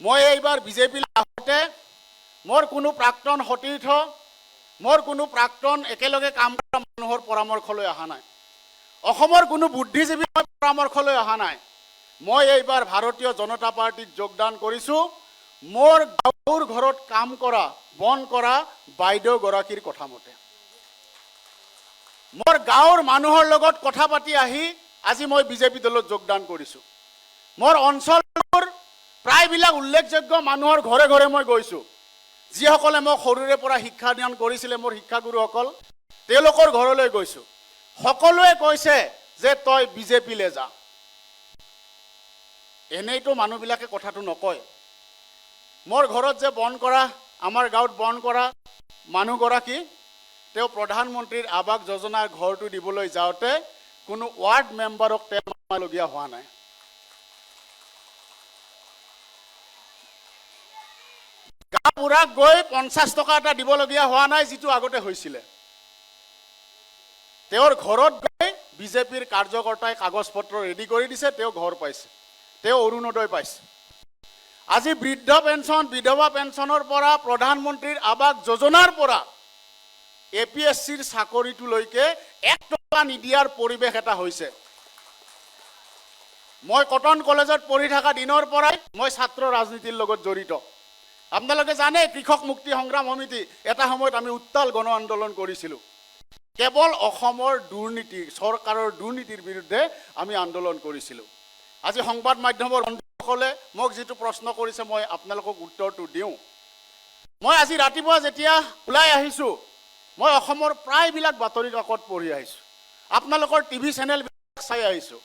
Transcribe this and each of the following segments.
মই এইবাৰ বিজেপিলৈ আহোঁতে মোৰ কোনো প্ৰাক্তন সতীৰ্থ, মোৰ কোনো প্ৰাক্তন একেলগে কাম কৰা মানুহৰ পৰামৰ্শলৈ অহা নাই। অসমৰ কোনো বুদ্ধিজীৱীৰ পৰামৰ্শলৈ অহা নাই। মই এইবাৰ ভাৰতীয় জনতা পাৰ্টিত যোগদান কৰিছোঁ মোৰ গাঁৱৰ ঘৰত কাম কৰা, বন কৰা বাইদেউগৰাকীৰ কথা মতে। মোৰ গাঁৱৰ মানুহৰ লগত কথা পাতি আহি আজি মই বিজেপি দলত যোগদান কৰিছোঁ। মোৰ অঞ্চলৰ প্ৰায়বিলাক উল্লেখযোগ্য মানুহৰ ঘৰে ঘৰে মই গৈছোঁ। যিসকলে মোক সৰুৰে পৰা শিক্ষাদান কৰিছিলে, মোৰ শিক্ষাগুৰুসকল, তেওঁলোকৰ ঘৰলৈ গৈছোঁ। সকলোৱে কৈছে যে তই বিজেপিলৈ যা। এনেইতো মানুহবিলাকে কথাটো নকয়। মোৰ ঘৰত যে বন কৰা, আমাৰ গাঁৱত বন কৰা মানুহগৰাকী, তেওঁ প্ৰধানমন্ত্ৰীৰ আৱাস যোজনাৰ ঘৰটো দিবলৈ যাওঁতে কোনো ৱাৰ্ড মেম্বাৰক তেল মাৰিবলগীয়া হোৱা নাই। গাঁওবুঢ়াক গৈ 50 টকা এটা দিবলগীয়া হোৱা নাই, যিটো আগতে হৈছিলে। তেওঁৰ ঘৰত গৈ বিজেপিৰ কাৰ্যকৰ্তাই কাগজ পত্ৰ ৰেডি কৰি দিছে, তেওঁ ঘৰ পাইছে, তেওঁ অৰুণোদয় পাইছে। আজি বৃদ্ধ পেঞ্চন, বিধৱা পেঞ্চনৰ পৰা, প্ৰধানমন্ত্ৰীৰ আৱাস যোজনাৰ পৰা APSCৰ চাকৰিটোলৈকে 1 টকা নিদিয়াৰ পৰিৱেশ এটা হৈছে। মই কটন কলেজত পঢ়ি থকা দিনৰ পৰাই মই ছাত্ৰ ৰাজনীতিৰ লগত জড়িত। আপোনালোকে জানে, কৃষক মুক্তি সংগ্ৰাম সমিতি এটা সময়ত আমি উত্তাল গণ আন্দোলন কৰিছিলোঁ। কেৱল অসমৰ দুৰ্নীতি, চৰকাৰৰ দুৰ্নীতিৰ বিৰুদ্ধে আমি আন্দোলন কৰিছিলোঁ। আজি সংবাদ মাধ্যমৰ বন্ধুসকলে মোক যিটো প্ৰশ্ন কৰিছে, মই আপোনালোকক উত্তৰটো দিওঁ। মই আজি ৰাতিপুৱা যেতিয়া ওলাই আহিছোঁ, মই অসমৰ প্ৰায়বিলাক বাতৰি কাকত পঢ়ি আহিছোঁ, আপোনালোকৰ টিভি চেনেলবিলাক চাই আহিছোঁ।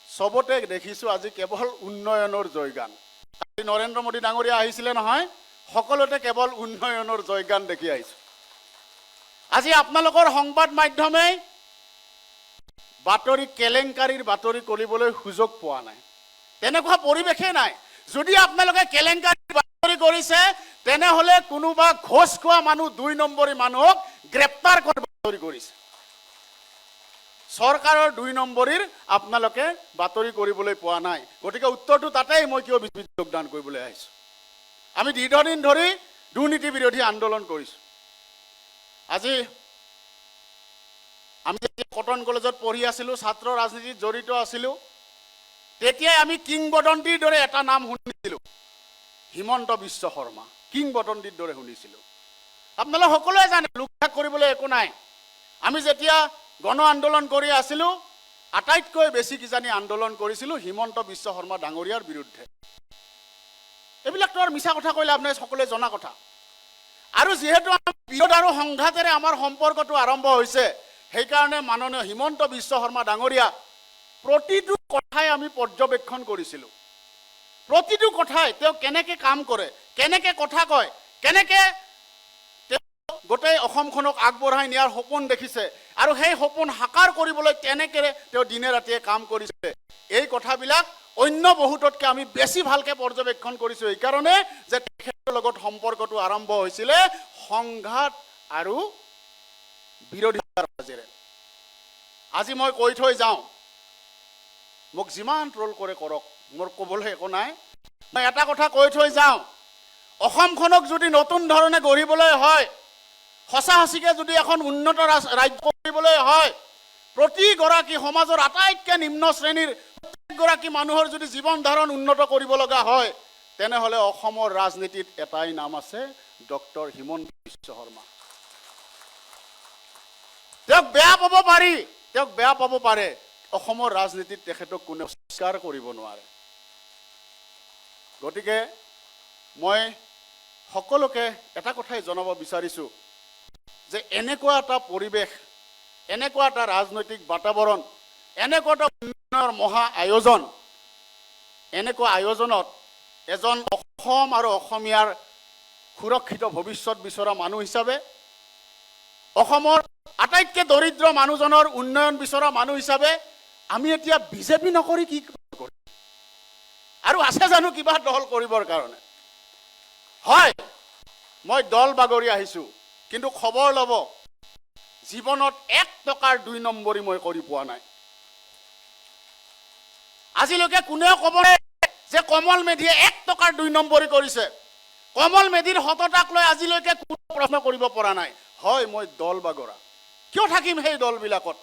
চবতে দেখিছোঁ আজি কেৱল উন্নয়নৰ জয়গান। আজি নৰেন্দ্ৰ মোদী ডাঙৰীয়া আহিছিলে নহয়, সকলোতে কেৱল উন্নয়নৰ জয়গান দেখি আহিছোঁ। আজি আপোনালোকৰ সংবাদ মাধ্যমে বাতৰি কেলেংকাৰীৰ বাতৰি কৰিবলৈ সুযোগ পোৱা নাই। তেনেকুৱা পৰিৱেশেই নাই। যদি আপোনালোকে কেলেংকাৰীৰ বাতৰি কৰিছে, তেনেহ'লে কোনোবা ঘোষ খোৱা মানুহ, 2 নম্বৰী মানুহক গ্ৰেপ্তাৰ কৰি বাতৰি কৰিছে। চৰকাৰৰ 2 নম্বৰীৰ আপোনালোকে বাতৰি কৰিবলৈ পোৱা নাই। গতিকে উত্তৰটো তাতেই মই কিয় বিজেপিত যোগদান কৰিবলৈ আহিছোঁ। আমি দীৰ্ঘদিন ধৰি দুৰ্নীতি বিৰোধী আন্দোলন কৰিছোঁ। আজি আমি যেতিয়া কটন কলেজত পঢ়ি আছিলোঁ, ছাত্ৰ ৰাজনীতিত জড়িত আছিলোঁ, তেতিয়াই আমি কিংবদন্তীৰ দৰে এটা নাম শুনিছিলোঁ, হিমন্ত বিশ্ব শৰ্মা। কিংবদন্তীৰ দৰে শুনিছিলোঁ। আপোনালোকে সকলোৱে জানে, লোকভাগ কৰিবলৈ একো নাই। আমি যেতিয়া গণ আন্দোলন কৰি আছিলোঁ, আটাইতকৈ বেছি কিজানি আন্দোলন কৰিছিলোঁ হিমন্ত বিশ্ব শৰ্মা ডাঙৰীয়াৰ বিৰুদ্ধে। এইবিলাকতো আৰু মিছা কথা কৈলে আপোনালোকে সকলোৱে জনা কথা। আৰু যিহেতু বিৰোধ আৰু সংঘাতেৰে আমাৰ সম্পৰ্কটো আৰম্ভ হৈছে, সেইকাৰণে মাননীয় হিমন্ত বিশ্ব শৰ্মা ডাঙৰীয়া প্ৰতিটো কথাই আমি পৰ্যবেক্ষণ কৰিছিলোঁ। প্ৰতিটো কথাই তেওঁ কেনেকৈ কাম কৰে, কেনেকৈ কথা কয়, কেনেকৈ গোটেই অসমখনক আগবঢ়াই নিয়াৰ সপোন দেখিছে, আৰু সেই সপোন সাকাৰ কৰিবলৈ কেনেকৈ তেওঁ দিনে ৰাতিয়ে কাম কৰিছে, এই কথাবিলাক অন্য বহুততকৈ আমি বেছি ভালকৈ পৰ্যবেক্ষণ কৰিছোঁ। এইকাৰণে যে তেখেতৰ লগত সম্পৰ্কটো আৰম্ভ হৈছিলে সংঘাত আৰু বিৰোধিতাৰ মাজেৰে। আজি মই কৈ থৈ যাওঁ, মোক যিমান ট্ৰল কৰে কৰক, মোৰ ক'বলৈ একো নাই। মই এটা কথা কৈ থৈ যাওঁ, অসমখনক যদি নতুন ধৰণে গঢ়িবলৈ হয়, সঁচা সঁচিকৈ যদি এখন উন্নত ৰাজ্য কৰিবলৈ হয়, প্ৰতিগৰাকী সমাজৰ আটাইতকৈ নিম্ন শ্ৰেণীৰ প্ৰত্যেকগৰাকী মানুহৰ যদি জীৱন ধাৰণ উন্নত কৰিব লগা হয়, তেনেহ'লে অসমৰ ৰাজনীতিত এটাই নাম আছে, ডক্টৰ হিমন্ত বিশ্ব শৰ্মা। তেওঁক বেয়া পাব পাৰি, তেওঁক বেয়া পাব পাৰে, অসমৰ ৰাজনীতিত তেখেতক কোনেও স্বীকাৰ কৰিব নোৱাৰে। গতিকে মই সকলোকে এটা কথাই জনাব বিচাৰিছোঁ যে এনেকুৱা এটা পৰিৱেশ, এনেকুৱা এটা ৰাজনৈতিক বাতাবৰণ, এনেকুৱা এটা উন্নয়নৰ মহা আয়োজন, এনেকুৱা আয়োজনত এজন অসম আৰু অসমীয়াৰ সুৰক্ষিত ভৱিষ্যত বিচৰা মানুহ হিচাপে, অসমৰ আটাইতকৈ দৰিদ্ৰ মানুহজনৰ উন্নয়ন বিচৰা মানুহ হিচাপে আমি এতিয়া বিজেপি নকৰি কি কৰিম? আৰু আছে জানো কিবা দল কৰিবৰ কাৰণে? হয়, মই দল বাগৰি আহিছোঁ, কিন্তু খবৰ ল'ব, জীৱনত 1 টকাৰ 2 নম্বৰী মই কৰি পোৱা নাই। আজিলৈকে কোনেও ক'ব নাই যে কমল মেধিয়ে 1 টকাৰ 2 নম্বৰী কৰিছে। কমল মেধিৰ সততাক লৈ আজিলৈকে কোনো প্ৰশ্ন কৰিব পৰা নাই। হয়, মই দল বাগৰা, কিয় থাকিম সেই দলবিলাকত?